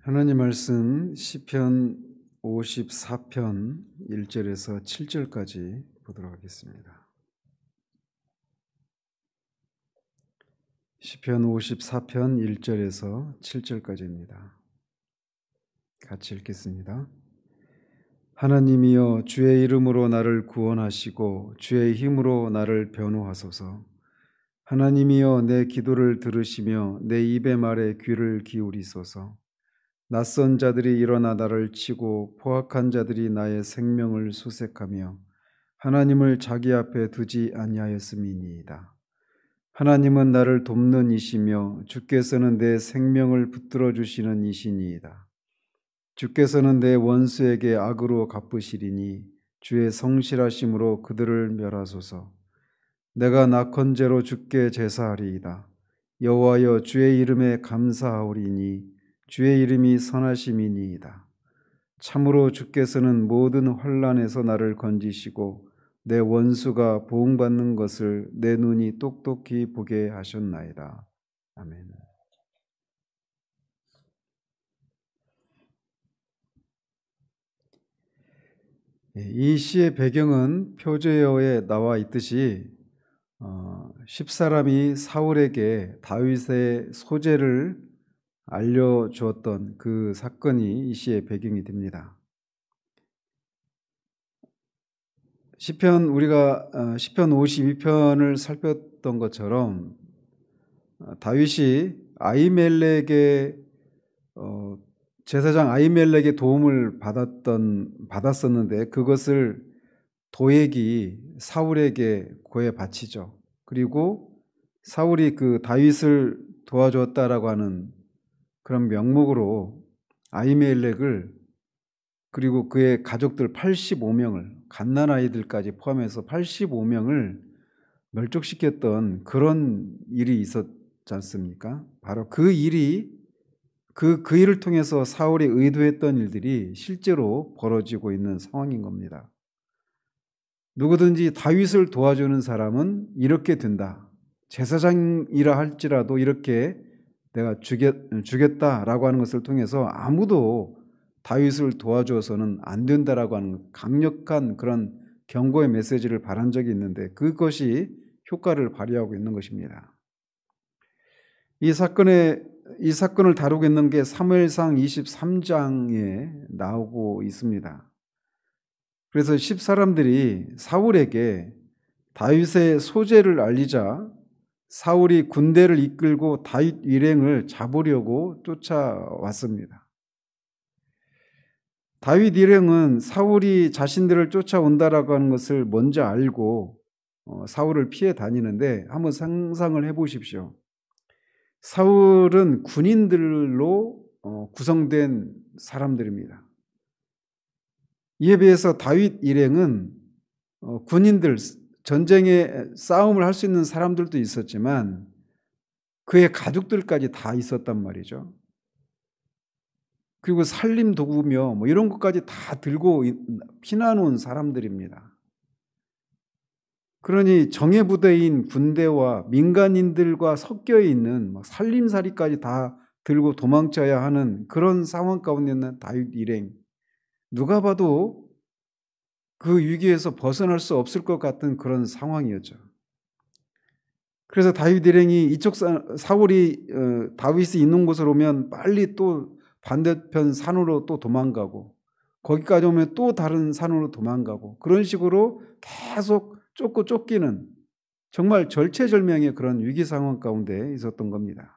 하나님 말씀 시편 54편 1절에서 7절까지 보도록 하겠습니다. 시편 54편 1절에서 7절까지입니다. 같이 읽겠습니다. 하나님이여, 주의 이름으로 나를 구원하시고 주의 힘으로 나를 변호하소서. 하나님이여, 내 기도를 들으시며 내 입의 말에 귀를 기울이소서. 낯선 자들이 일어나 나를 치고 포악한 자들이 나의 생명을 수색하며 하나님을 자기 앞에 두지 아니하였음이니이다. 하나님은 나를 돕는 이시며 주께서는 내 생명을 붙들어 주시는 이시니이다. 주께서는 내 원수에게 악으로 갚으시리니 주의 성실하심으로 그들을 멸하소서. 내가 낙헌제로 주께 제사하리이다. 여호와여, 주의 이름에 감사하오리니 주의 이름이 선하심이니이다. 참으로 주께서는 모든 환난에서 나를 건지시고 내 원수가 보응받는 것을 내 눈이 똑똑히 보게 하셨나이다. 아멘. 이 시의 배경은 표제어에 나와 있듯이 10사람이 사울에게 다윗의 소재를 알려주었던 그 사건이 이 시의 배경이 됩니다. 우리가 시편 52편을 살폈던 것처럼 다윗이 제사장 아히멜렉의 도움을 받았었는데 그것을 도액이 사울에게 고해 바치죠. 그리고 사울이 그 다윗을 도와줬다라고 하는 그런 명목으로 아히멜렉을 그리고 그의 가족들 85명을 갓난아이들까지 포함해서 85명을 멸족시켰던 그런 일이 있었지 않습니까? 바로 그 일을 통해서 사울이 의도했던 일들이 실제로 벌어지고 있는 상황인 겁니다. 누구든지 다윗을 도와주는 사람은 이렇게 된다. 제사장이라 할지라도 이렇게 내가 주겠다라고 하는 것을 통해서 아무도 다윗을 도와줘서는 안 된다라고 하는 강력한 그런 경고의 메시지를 발한 적이 있는데 그것이 효과를 발휘하고 있는 것입니다. 이 사건을 다루고 있는 게 사무엘상 23장에 나오고 있습니다. 그래서 10사람들이 사울에게 다윗의 소재를 알리자 사울이 군대를 이끌고 다윗 일행을 잡으려고 쫓아왔습니다. 다윗 일행은 사울이 자신들을 쫓아온다라고 하는 것을 먼저 알고 사울을 피해 다니는데 한번 상상을 해보십시오. 사울은 군인들로 구성된 사람들입니다. 이에 비해서 다윗 일행은 군인들, 전쟁에 싸움을 할 수 있는 사람들도 있었지만 그의 가족들까지 다 있었단 말이죠. 그리고 살림 도구며 이런 것까지 다 들고 피난 온 사람들입니다. 그러니 정예부대인 군대와 민간인들과 섞여 있는 살림살이까지 다 들고 도망쳐야 하는 그런 상황 가운데 있는 다윗 일행. 누가 봐도 그 위기에서 벗어날 수 없을 것 같은 그런 상황이었죠. 그래서 다윗 일행이 사울이 다윗이 있는 곳으로 오면 빨리 또 반대편 산으로 또 도망가고 거기까지 오면 또 다른 산으로 도망가고 그런 식으로 계속 쫓기는 정말 절체절명의 그런 위기 상황 가운데 있었던 겁니다.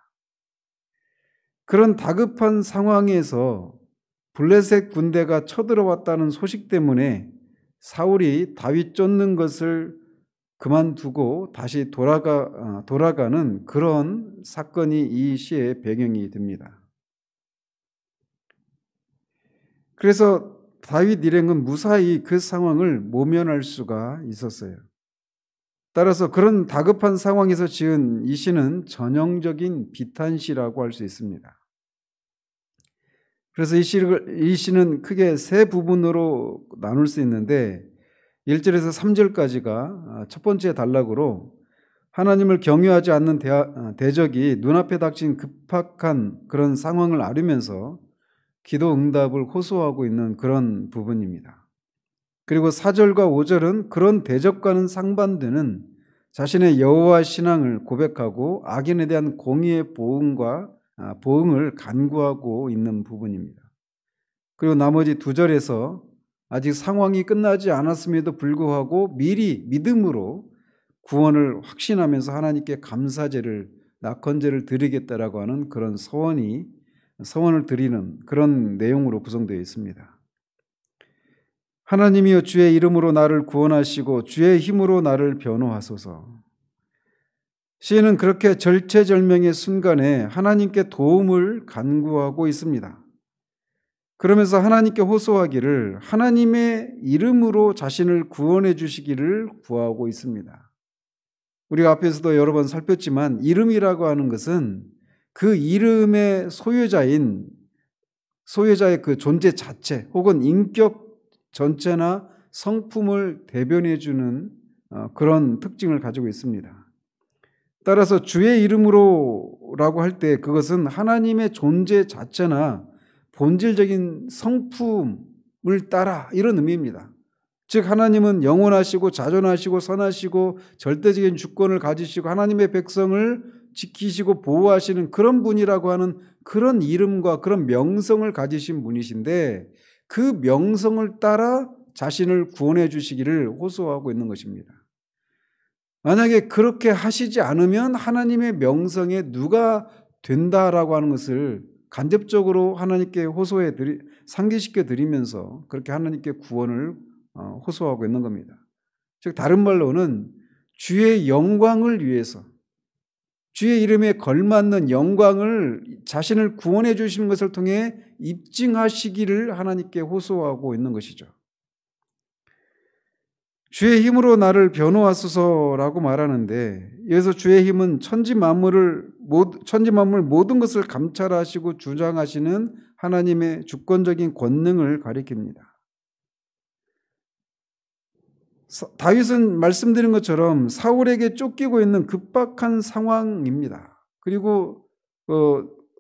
그런 다급한 상황에서 블레셋 군대가 쳐들어왔다는 소식 때문에 사울이 다윗 쫓는 것을 그만두고 다시 돌아가는 그런 사건이 이 시의 배경이 됩니다. 그래서 다윗 일행은 무사히 그 상황을 모면할 수가 있었어요. 따라서 그런 다급한 상황에서 지은 이 시는 전형적인 비탄시라고 할 수 있습니다. 그래서 이 시는 크게 세 부분으로 나눌 수 있는데 1절에서 3절까지가 첫 번째 단락으로 하나님을 경유하지 않는 대적이 눈앞에 닥친 급박한 그런 상황을 앓으면서 기도 응답을 호소하고 있는 그런 부분입니다. 그리고 4절과 5절은 그런 대적과는 상반되는 자신의 여호와 신앙을 고백하고 악인에 대한 공의의 보응을 간구하고 있는 부분입니다. 그리고 나머지 2절에서 아직 상황이 끝나지 않았음에도 불구하고 미리 믿음으로 구원을 확신하면서 하나님께 감사제를, 낙헌제를 드리겠다라고 하는 그런 서원을 드리는 그런 내용으로 구성되어 있습니다. 하나님이여 주의 이름으로 나를 구원하시고 주의 힘으로 나를 변호하소서. 시인은 그렇게 절체절명의 순간에 하나님께 도움을 간구하고 있습니다. 그러면서 하나님께 호소하기를 하나님의 이름으로 자신을 구원해 주시기를 구하고 있습니다. 우리가 앞에서도 여러 번 살폈지만 이름이라고 하는 것은 그 이름의 소유자의 그 존재 자체 혹은 인격 전체나 성품을 대변해 주는 그런 특징을 가지고 있습니다. 따라서 주의 이름으로라고 할 때 그것은 하나님의 존재 자체나 본질적인 성품을 따라 이런 의미입니다. 즉 하나님은 영원하시고 자존하시고 선하시고 절대적인 주권을 가지시고 하나님의 백성을 지키시고 보호하시는 그런 분이라고 하는 그런 이름과 그런 명성을 가지신 분이신데 그 명성을 따라 자신을 구원해 주시기를 호소하고 있는 것입니다. 만약에 그렇게 하시지 않으면 하나님의 명성에 누가 된다라고 하는 것을 간접적으로 하나님께 상기시켜 드리면서 그렇게 하나님께 구원을 호소하고 있는 겁니다. 즉 다른 말로는 주의 영광을 위해서 주의 이름에 걸맞는 영광을 자신을 구원해 주시는 것을 통해 입증하시기를 하나님께 호소하고 있는 것이죠. 주의 힘으로 나를 변호하소서라고 말하는데 여기서 주의 힘은 천지 만물 모든 것을 감찰하시고 주장하시는 하나님의 주권적인 권능을 가리킵니다. 다윗은 말씀드린 것처럼 사울에게 쫓기고 있는 급박한 상황입니다. 그리고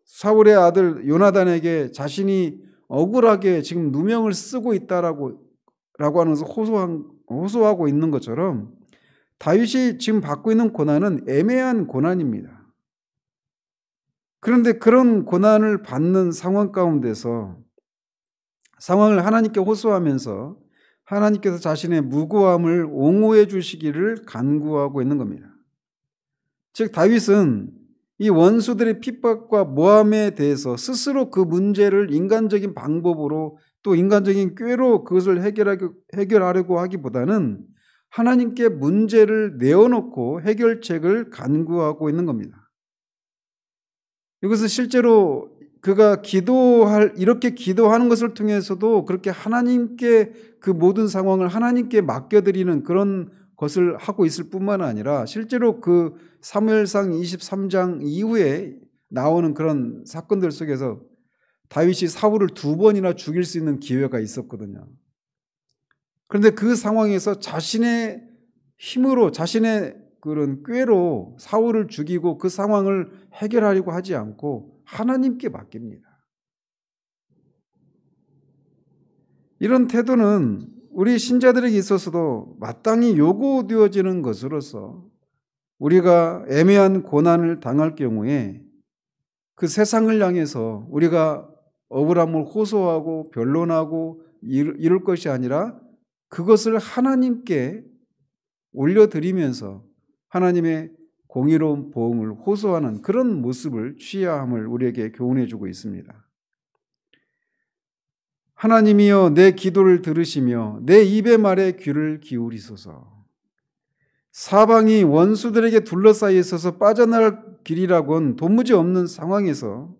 사울의 아들 요나단에게 자신이 억울하게 지금 누명을 쓰고 있다라고 하는 것을 호소하고 있는 것처럼 다윗이 지금 받고 있는 고난은 애매한 고난입니다. 그런데 그런 고난을 받는 상황 가운데서 상황을 하나님께 호소하면서 하나님께서 자신의 무고함을 옹호해 주시기를 간구하고 있는 겁니다. 즉 다윗은 이 원수들의 핍박과 모함에 대해서 스스로 그 문제를 인간적인 방법으로 또 인간적인 꾀로 그것을 해결하려고 하기보다는 하나님께 문제를 내어놓고 해결책을 간구하고 있는 겁니다. 이것은 실제로 그가 이렇게 기도하는 것을 통해서도 그렇게 하나님께 그 모든 상황을 하나님께 맡겨드리는 그런 것을 하고 있을 뿐만 아니라 실제로 그 사무엘상 23장 이후에 나오는 그런 사건들 속에서 다윗이 사울을 2번이나 죽일 수 있는 기회가 있었거든요. 그런데 그 상황에서 자신의 힘으로 자신의 그런 꾀로 사울을 죽이고 그 상황을 해결하려고 하지 않고 하나님께 맡깁니다. 이런 태도는 우리 신자들에게 있어서도 마땅히 요구되어지는 것으로서 우리가 애매한 고난을 당할 경우에 그 세상을 향해서 우리가 억울함을 호소하고 변론하고 이럴 것이 아니라 그것을 하나님께 올려드리면서 하나님의 공의로운 보응을 호소하는 그런 모습을 취해야 함을 우리에게 교훈해 주고 있습니다. 하나님이여 내 기도를 들으시며 내 입의 말에 귀를 기울이소서. 사방이 원수들에게 둘러싸여 있어서 빠져나갈 길이라곤 도무지 없는 상황에서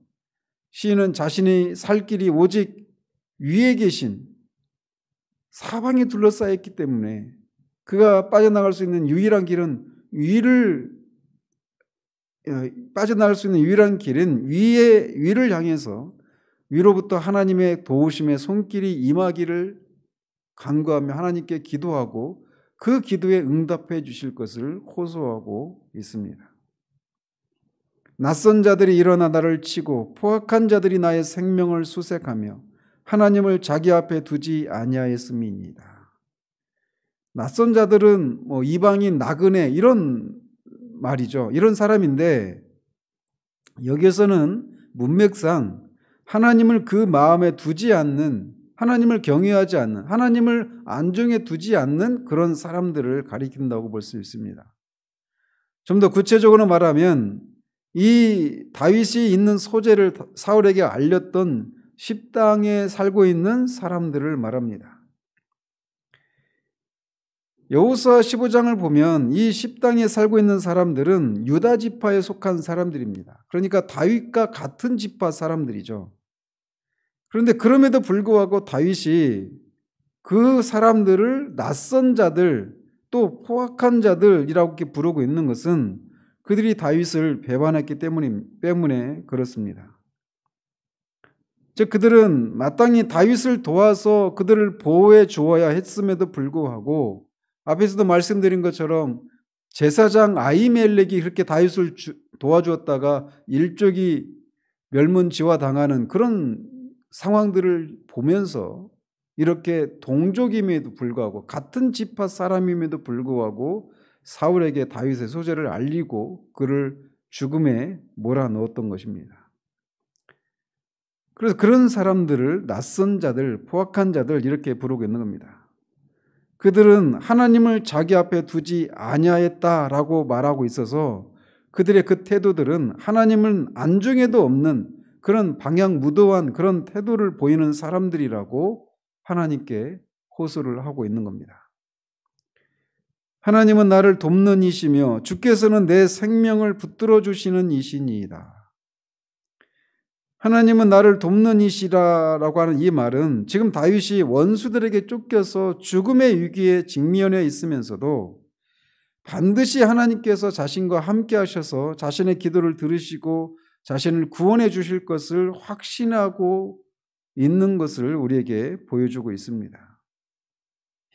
시인은 자신이 살 길이 오직 위에 계신 사방이 둘러싸여 있기 때문에 그가 빠져나갈 수 있는 유일한 길은 빠져나갈 수 있는 유일한 길은 위를 향해서 위로부터 하나님의 도우심의 손길이 임하기를 간구하며 하나님께 기도하고 그 기도에 응답해 주실 것을 호소하고 있습니다. 낯선 자들이 일어나 나를 치고 포악한 자들이 나의 생명을 수색하며 하나님을 자기 앞에 두지 아니하였음이니이다. 낯선 자들은 뭐 이방인, 나그네 이런 말이죠. 이런 사람인데 여기에서는 문맥상 하나님을 그 마음에 두지 않는, 하나님을 경외하지 않는, 하나님을 안중에 두지 않는 그런 사람들을 가리킨다고 볼 수 있습니다. 좀 더 구체적으로 말하면 이 다윗이 있는 소재를 사울에게 알렸던 십당에 살고 있는 사람들을 말합니다. 여호수아 15장을 보면 이 십당에 살고 있는 사람들은 유다 지파에 속한 사람들입니다. 그러니까 다윗과 같은 지파 사람들이죠. 그런데 그럼에도 불구하고 다윗이 그 사람들을 낯선 자들, 또 포악한 자들이라고 이렇게 부르고 있는 것은 그들이 다윗을 배반했기 때문에 그렇습니다. 즉 그들은 마땅히 다윗을 도와서 그들을 보호해 주어야 했음에도 불구하고 앞에서도 말씀드린 것처럼 제사장 아히멜렉이 그렇게 다윗을 도와주었다가 일족이 멸문지화당하는 그런 상황들을 보면서 이렇게 동족임에도 불구하고 같은 지파 사람임에도 불구하고 사울에게 다윗의 소재를 알리고 그를 죽음에 몰아넣었던 것입니다. 그래서 그런 사람들을 낯선 자들, 포악한 자들 이렇게 부르고 있는 겁니다. 그들은 하나님을 자기 앞에 두지 아니하였다라고 말하고 있어서 그들의 그 태도들은 하나님은 안중에도 없는 그런 방향무도한 그런 태도를 보이는 사람들이라고 하나님께 호소를 하고 있는 겁니다. 하나님은 나를 돕는 이시며 주께서는 내 생명을 붙들어 주시는 이시니이다. 하나님은 나를 돕는 이시라라고 하는 이 말은 지금 다윗이 원수들에게 쫓겨서 죽음의 위기에 직면해 있으면서도 반드시 하나님께서 자신과 함께 하셔서 자신의 기도를 들으시고 자신을 구원해 주실 것을 확신하고 있는 것을 우리에게 보여주고 있습니다.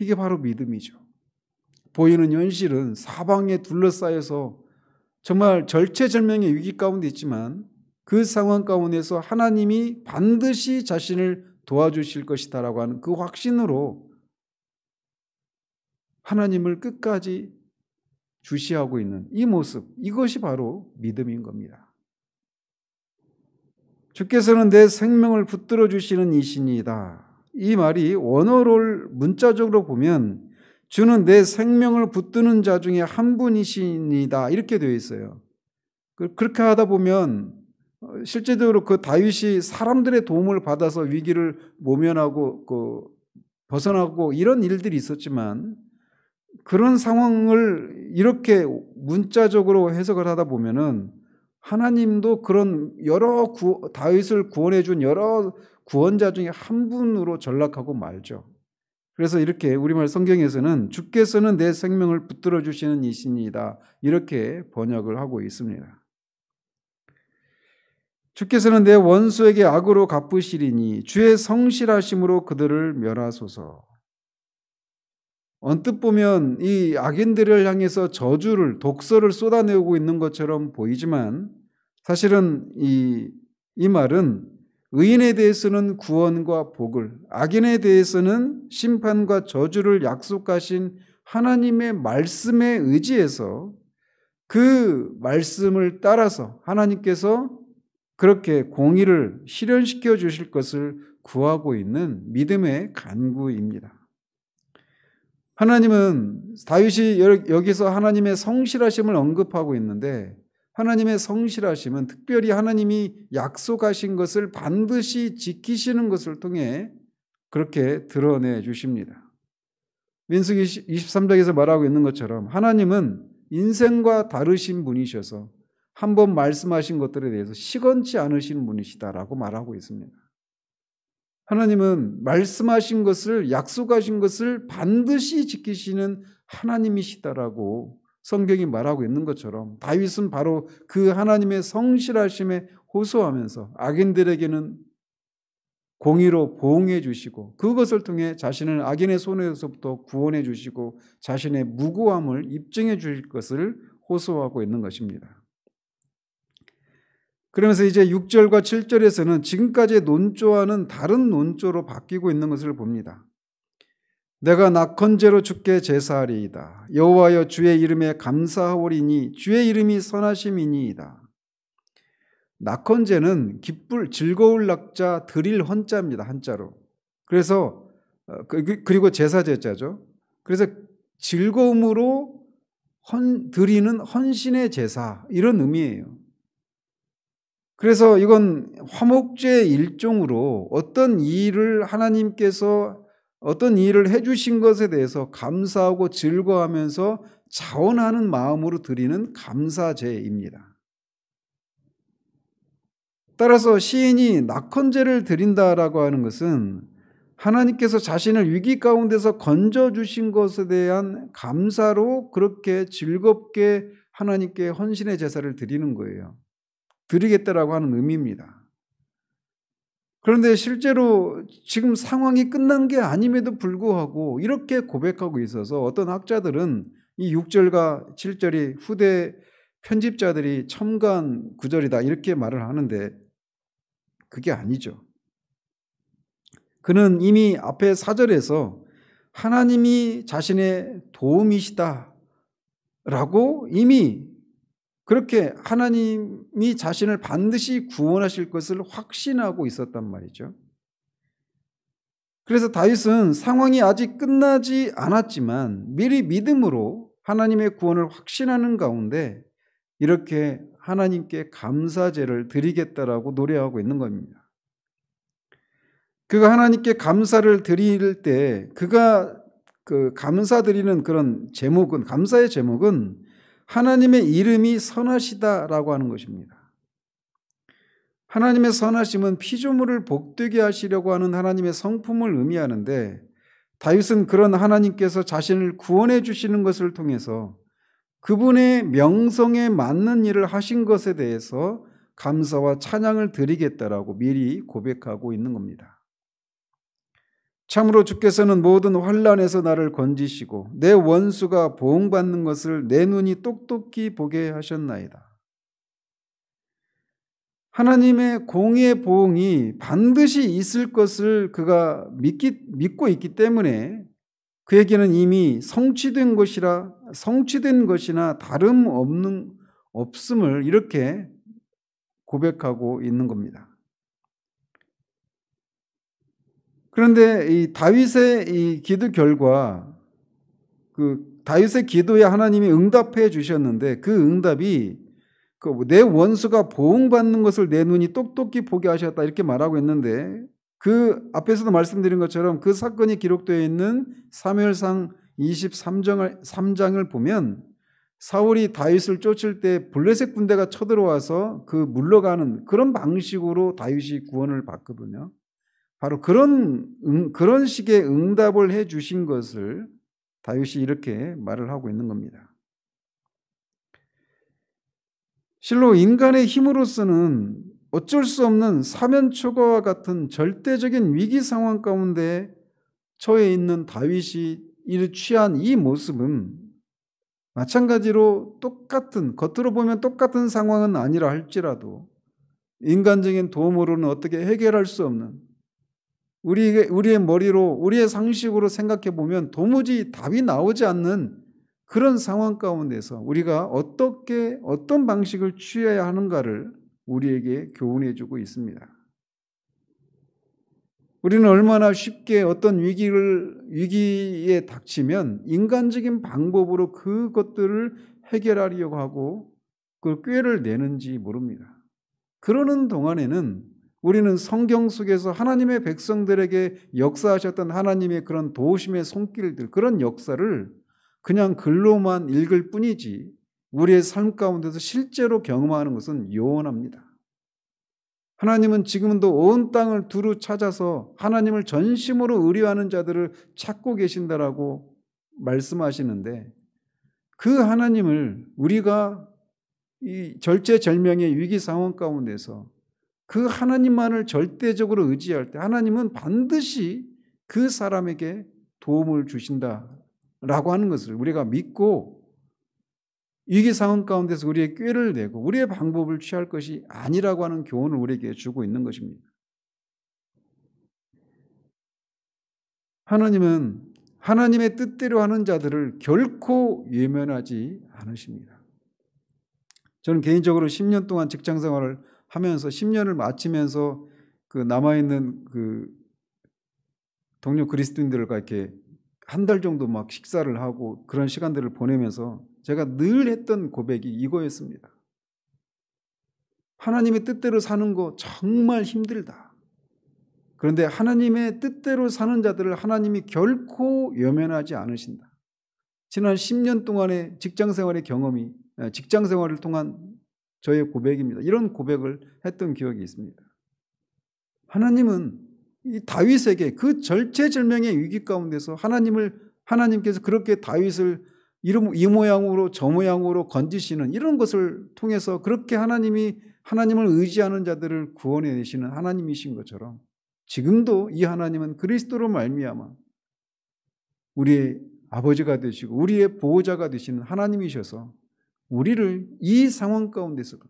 이게 바로 믿음이죠. 보이는 현실은 사방에 둘러싸여서 정말 절체절명의 위기 가운데 있지만 그 상황 가운데서 하나님이 반드시 자신을 도와주실 것이다라고 하는 그 확신으로 하나님을 끝까지 주시하고 있는 이 모습, 이것이 바로 믿음인 겁니다. 주께서는 내 생명을 붙들어 주시는 이시니이다. 이 말이 원어를 문자적으로 보면 주는 내 생명을 붙드는 자 중에 한 분이시니다 이렇게 되어 있어요. 그렇게 하다 보면 실제적으로 그 다윗이 사람들의 도움을 받아서 위기를 모면하고 벗어나고 이런 일들이 있었지만 그런 상황을 이렇게 문자적으로 해석을 하다 보면은 하나님도 그런 다윗을 구원해 준 여러 구원자 중에 한 분으로 전락하고 말죠. 그래서 이렇게 우리말 성경에서는 주께서는 내 생명을 붙들어 주시는 이시니이다 이렇게 번역을 하고 있습니다. 주께서는 내 원수에게 악으로 갚으시리니 주의 성실하심으로 그들을 멸하소서. 언뜻 보면 이 악인들을 향해서 저주를, 독서를 쏟아내고 있는 것처럼 보이지만 사실은 이 말은 의인에 대해서는 구원과 복을, 악인에 대해서는 심판과 저주를 약속하신 하나님의 말씀에 의지해서 그 말씀을 따라서 하나님께서 그렇게 공의를 실현시켜 주실 것을 구하고 있는 믿음의 간구입니다. 하나님은 다윗이 여기서 하나님의 성실하심을 언급하고 있는데 하나님의 성실하심은 특별히 하나님이 약속하신 것을 반드시 지키시는 것을 통해 그렇게 드러내 주십니다. 민수기 23장에서 말하고 있는 것처럼 하나님은 인생과 다르신 분이셔서 한번 말씀하신 것들에 대해서 시건치 않으신 분이시다라고 말하고 있습니다. 하나님은 말씀하신 것을, 약속하신 것을 반드시 지키시는 하나님이시다라고 성경이 말하고 있는 것처럼 다윗은 바로 그 하나님의 성실하심에 호소하면서 악인들에게는 공의로 보응해 주시고 그것을 통해 자신을 악인의 손에서부터 구원해 주시고 자신의 무고함을 입증해 주실 것을 호소하고 있는 것입니다. 그러면서 이제 6절과 7절에서는 지금까지의 논조와는 다른 논조로 바뀌고 있는 것을 봅니다. 내가 낙헌제로 주께 제사하리이다. 여호와여 주의 이름에 감사하오리니 주의 이름이 선하심이니이다. 낙헌제는 기쁠 즐거울 낙자 드릴 헌자입니다. 한자로. 그래서 그리고 제사제자죠. 그래서 즐거움으로 드리는 헌신의 제사 이런 의미예요. 그래서 이건 화목제의 일종으로 어떤 일을 하나님께서 어떤 일을 해주신 것에 대해서 감사하고 즐거워하면서 자원하는 마음으로 드리는 감사제입니다. 따라서 시인이 낙헌제를 드린다라고 하는 것은 하나님께서 자신을 위기 가운데서 건져주신 것에 대한 감사로 그렇게 즐겁게 하나님께 헌신의 제사를 드리는 거예요. 드리겠다라고 하는 의미입니다. 그런데 실제로 지금 상황이 끝난 게 아님에도 불구하고 이렇게 고백하고 있어서 어떤 학자들은 이 6절과 7절이 후대 편집자들이 첨가한 구절이다 이렇게 말을 하는데 그게 아니죠. 그는 이미 앞에 4절에서 하나님이 자신의 도움이시다라고 이미 그렇게 하나님이 자신을 반드시 구원하실 것을 확신하고 있었단 말이죠. 그래서 다윗은 상황이 아직 끝나지 않았지만 미리 믿음으로 하나님의 구원을 확신하는 가운데 이렇게 하나님께 감사제를 드리겠다라고 노래하고 있는 겁니다. 그가 하나님께 감사를 드릴 때 그가 감사드리는 그런 제목은 감사의 제목은 하나님의 이름이 선하시다라고 하는 것입니다. 하나님의 선하심은 피조물을 복되게 하시려고 하는 하나님의 성품을 의미하는데 다윗은 그런 하나님께서 자신을 구원해 주시는 것을 통해서 그분의 명성에 맞는 일을 하신 것에 대해서 감사와 찬양을 드리겠다라고 미리 고백하고 있는 겁니다. 참으로 주께서는 모든 환난에서 나를 건지시고 내 원수가 보응받는 것을 내 눈이 똑똑히 보게 하셨나이다. 하나님의 공의의 보응이 반드시 있을 것을 그가 믿고 있기 때문에 그에게는 이미 성취된 것이나 없음을 이렇게 고백하고 있는 겁니다. 그런데 이 다윗의 이 기도 결과 다윗의 기도에 하나님이 응답해 주셨는데 그 응답이 내 원수가 보응받는 것을 내 눈이 똑똑히 보게 하셨다 이렇게 말하고 있는데 그 앞에서도 말씀드린 것처럼 그 사건이 기록되어 있는 사무엘상 23장을 보면 사울이 다윗을 쫓을 때 블레셋 군대가 쳐들어와서 물러가는 그런 방식으로 다윗이 구원을 받거든요. 바로 그런 식의 응답을 해 주신 것을 다윗이 이렇게 말을 하고 있는 겁니다. 실로 인간의 힘으로서는 어쩔 수 없는 사면초가와 같은 절대적인 위기 상황 가운데 처해 있는 다윗이 취한 이 모습은 마찬가지로 겉으로 보면 똑같은 상황은 아니라 할지라도 인간적인 도움으로는 어떻게 해결할 수 없는 우리의 머리로 우리의 상식으로 생각해 보면 도무지 답이 나오지 않는 그런 상황 가운데서 우리가 어떤 방식을 취해야 하는가를 우리에게 교훈해 주고 있습니다. 우리는 얼마나 쉽게 어떤 위기에 닥치면 인간적인 방법으로 그것들을 해결하려고 하고 그 꾀를 내는지 모릅니다. 그러는 동안에는 우리는 성경 속에서 하나님의 백성들에게 역사하셨던 하나님의 그런 도우심의 손길들, 그런 역사를 그냥 글로만 읽을 뿐이지 우리의 삶 가운데서 실제로 경험하는 것은 요원합니다. 하나님은 지금도 온 땅을 두루 찾아서 하나님을 전심으로 의뢰하는 자들을 찾고 계신다라고 말씀하시는데 그 하나님을 우리가 이 절체절명의 위기 상황 가운데서 그 하나님만을 절대적으로 의지할 때 하나님은 반드시 그 사람에게 도움을 주신다라고 하는 것을 우리가 믿고 위기 상황 가운데서 우리의 꾀를 내고 우리의 방법을 취할 것이 아니라고 하는 교훈을 우리에게 주고 있는 것입니다. 하나님은 하나님의 뜻대로 하는 자들을 결코 외면하지 않으십니다. 저는 개인적으로 10년 동안 직장 생활을 하면서 10년을 마치면서 그 남아있는 그 동료 그리스도인들과 이렇게 한 달 정도 막 식사를 하고 그런 시간들을 보내면서 제가 늘 했던 고백이 이거였습니다. 하나님의 뜻대로 사는 거 정말 힘들다. 그런데 하나님의 뜻대로 사는 자들을 하나님이 결코 외면하지 않으신다. 지난 10년 동안의 직장 생활의 경험이 직장 생활을 통한 저의 고백입니다. 이런 고백을 했던 기억이 있습니다. 하나님은 이 다윗에게 그 절체절명의 위기 가운데서 하나님께서 그렇게 다윗을 이 모양으로 저 모양으로 건지시는 이런 것을 통해서 그렇게 하나님을 의지하는 자들을 구원해 내시는 하나님이신 것처럼 지금도 이 하나님은 그리스도로 말미암아 우리의 아버지가 되시고 우리의 보호자가 되시는 하나님이셔서 우리를 이 상황 가운데서도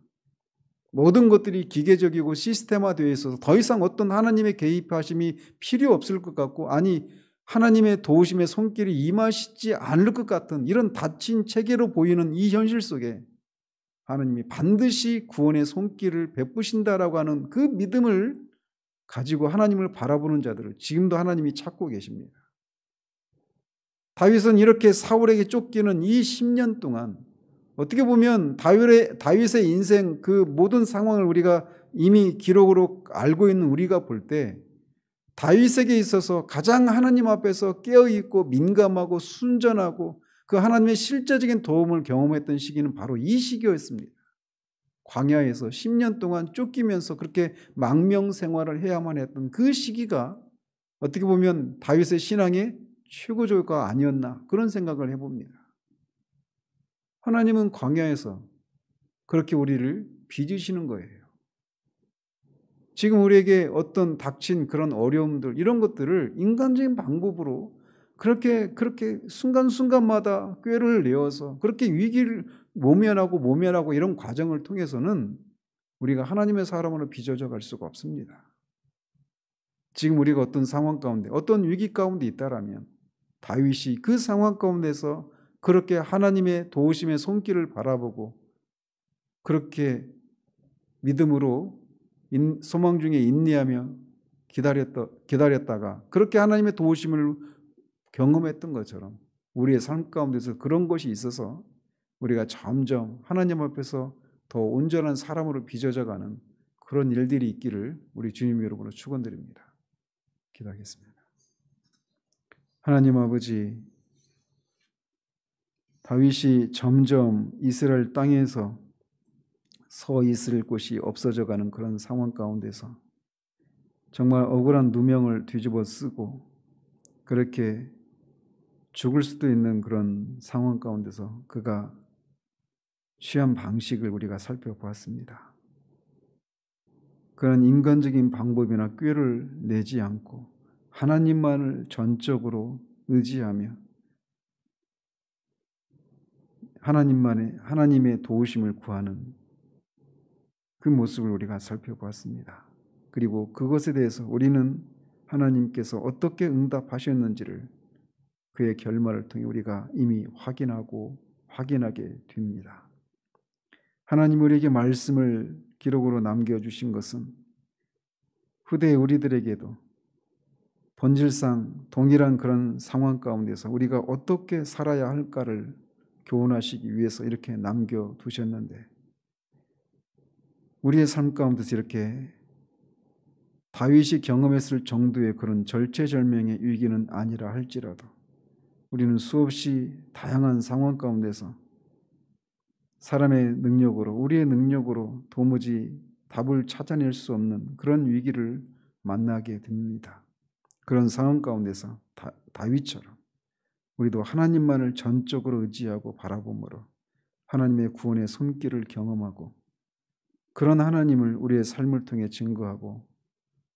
모든 것들이 기계적이고 시스템화되어 있어서 더 이상 어떤 하나님의 개입하심이 필요 없을 것 같고 아니 하나님의 도우심의 손길이 임하시지 않을 것 같은 이런 닫힌 체계로 보이는 이 현실 속에 하나님이 반드시 구원의 손길을 베푸신다라고 하는 그 믿음을 가지고 하나님을 바라보는 자들을 지금도 하나님이 찾고 계십니다. 다윗은 이렇게 사울에게 쫓기는 이 10년 동안 어떻게 보면 다윗의 인생 그 모든 상황을 우리가 이미 기록으로 알고 있는 우리가 볼 때 다윗에게 있어서 가장 하나님 앞에서 깨어있고 민감하고 순전하고 그 하나님의 실제적인 도움을 경험했던 시기는 바로 이 시기였습니다. 광야에서 10년 동안 쫓기면서 그렇게 망명 생활을 해야만 했던 그 시기가 어떻게 보면 다윗의 신앙의 최고조가 아니었나 그런 생각을 해봅니다. 하나님은 광야에서 그렇게 우리를 빚으시는 거예요. 지금 우리에게 어떤 닥친 그런 어려움들 이런 것들을 인간적인 방법으로 그렇게 순간순간마다 꾀를 내어서 그렇게 위기를 모면하고 이런 과정을 통해서는 우리가 하나님의 사람으로 빚어져 갈 수가 없습니다. 지금 우리가 어떤 상황 가운데 어떤 위기 가운데 있다라면 다윗이 그 상황 가운데서 그렇게 하나님의 도우심의 손길을 바라보고 그렇게 믿음으로 소망 중에 인내하며 기다렸다가 그렇게 하나님의 도우심을 경험했던 것처럼 우리의 삶 가운데서 그런 것이 있어서 우리가 점점 하나님 앞에서 더 온전한 사람으로 빚어져가는 그런 일들이 있기를 우리 주님 여러분으로 축원드립니다. 기도하겠습니다. 하나님 아버지, 다윗이 점점 이스라엘 땅에서 서 있을 곳이 없어져가는 그런 상황 가운데서 정말 억울한 누명을 뒤집어 쓰고 그렇게 죽을 수도 있는 그런 상황 가운데서 그가 취한 방식을 우리가 살펴보았습니다. 그런 인간적인 방법이나 꾀를 내지 않고 하나님만을 전적으로 의지하며 하나님의 도우심을 구하는 그 모습을 우리가 살펴보았습니다. 그리고 그것에 대해서 우리는 하나님께서 어떻게 응답하셨는지를 그의 결말을 통해 우리가 이미 확인하게 됩니다. 하나님 우리에게 말씀을 기록으로 남겨주신 것은 후대의 우리들에게도 본질상 동일한 그런 상황 가운데서 우리가 어떻게 살아야 할까를 교훈하시기 위해서 이렇게 남겨두셨는데 우리의 삶 가운데서 이렇게 다윗이 경험했을 정도의 그런 절체절명의 위기는 아니라 할지라도 우리는 수없이 다양한 상황 가운데서 사람의 능력으로 우리의 능력으로 도무지 답을 찾아낼 수 없는 그런 위기를 만나게 됩니다. 그런 상황 가운데서 다윗처럼 우리도 하나님만을 전적으로 의지하고 바라봄으로 하나님의 구원의 손길을 경험하고 그런 하나님을 우리의 삶을 통해 증거하고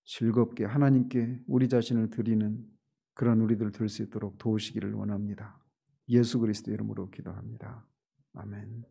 즐겁게 하나님께 우리 자신을 드리는 그런 우리들 될 수 있도록 도우시기를 원합니다. 예수 그리스도 이름으로 기도합니다. 아멘.